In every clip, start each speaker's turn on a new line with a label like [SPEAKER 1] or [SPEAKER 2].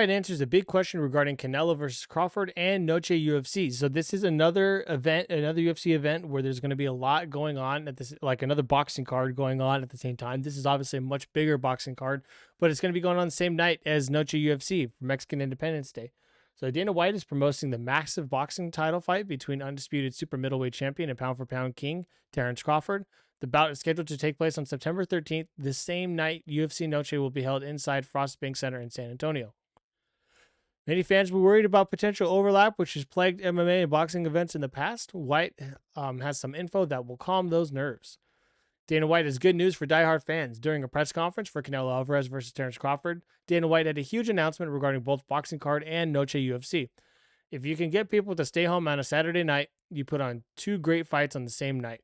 [SPEAKER 1] It answers a big question regarding Canelo versus Crawford and Noche UFC. So this is another event, another UFC event where there's going to be a lot going on at this, like another boxing card going on at the same time. This is obviously a much bigger boxing card, but it's going to be going on the same night as Noche UFC for Mexican Independence Day. So Dana White is promoting the massive boxing title fight between undisputed super middleweight champion and pound for pound king Terrence Crawford. The bout is scheduled to take place on September 13th. The same night, UFC Noche will be held inside Frost Bank Center in San Antonio. Many fans were worried about potential overlap, which has plagued MMA and boxing events in the past. White has some info that will calm those nerves. Dana White has good news for diehard fans. During a press conference for Canelo Alvarez versus Terrence Crawford, Dana White had a huge announcement regarding both boxing card and Noche UFC. If you can get people to stay home on a Saturday night, you put on two great fights on the same night.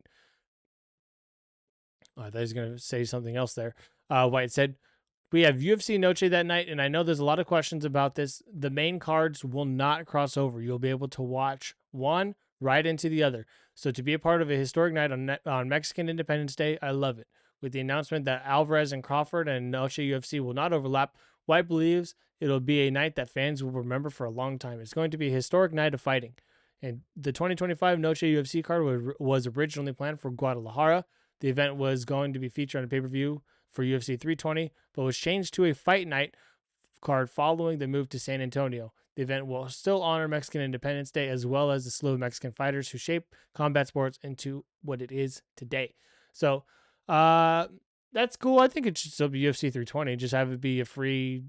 [SPEAKER 1] I thought he was going to say something else there. White said, we have UFC Noche that night, and I know there's a lot of questions about this. The main cards will not cross over. You'll be able to watch one right into the other. So to be a part of a historic night on Mexican Independence Day, I love it. With the announcement that Alvarez and Crawford and Noche UFC will not overlap, White believes it'll be a night that fans will remember for a long time. It's going to be a historic night of fighting. And the 2025 Noche UFC card was originally planned for Guadalajara. The event was going to be featured on a pay-per-view for UFC 320, but was changed to a fight night card following the move to San Antonio. The event will still honor Mexican Independence Day as well as the slew of Mexican fighters who shaped combat sports into what it is today. So that's cool. I think it should still be UFC 320. Just have it be a free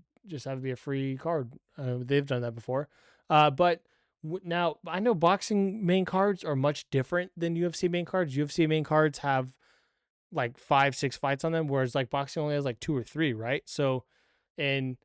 [SPEAKER 1] card. They've done that before. But now I know boxing main cards are much different than UFC main cards. UFC main cards have like 5-6 fights on them, whereas like boxing only has like 2 or 3, right? So, and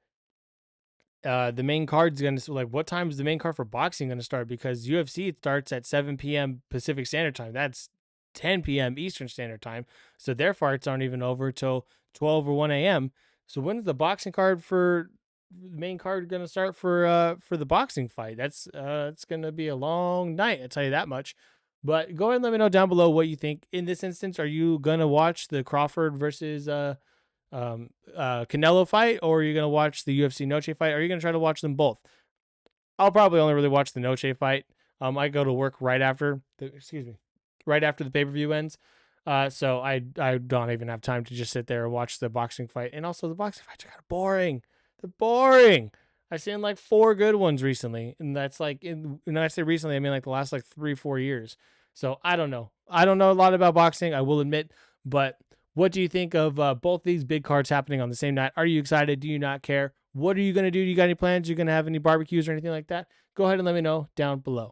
[SPEAKER 1] the main card's gonna, like, what time is the main card for boxing gonna start? Because UFC, it starts at 7 p.m. Pacific Standard Time. That's 10 p.m. Eastern Standard Time. So their fights aren't even over till 12 or 1 a.m. So when's the boxing card for the main card gonna start for the boxing fight? That's it's gonna be a long night, I'll tell you that much. But go ahead and let me know down below what you think. In this instance, are you going to watch the Crawford versus Canelo fight, or are you going to watch the UFC Noche fight? Or are you going to try to watch them both? I'll probably only really watch the Noche fight. I go to work right after the pay-per-view ends. So I don't even have time to just sit there and watch the boxing fight. And also the boxing fights are kind of boring. They're boring. I've seen like 4 good ones recently, and that's like, when I say recently, I mean like the last like 3-4 years. So I don't know. I don't know a lot about boxing, I will admit, but what do you think of both these big cards happening on the same night? Are you excited? Do you not care? What are you going to do? Do you got any plans? Are you going to have any barbecues or anything like that? Go ahead and let me know down below.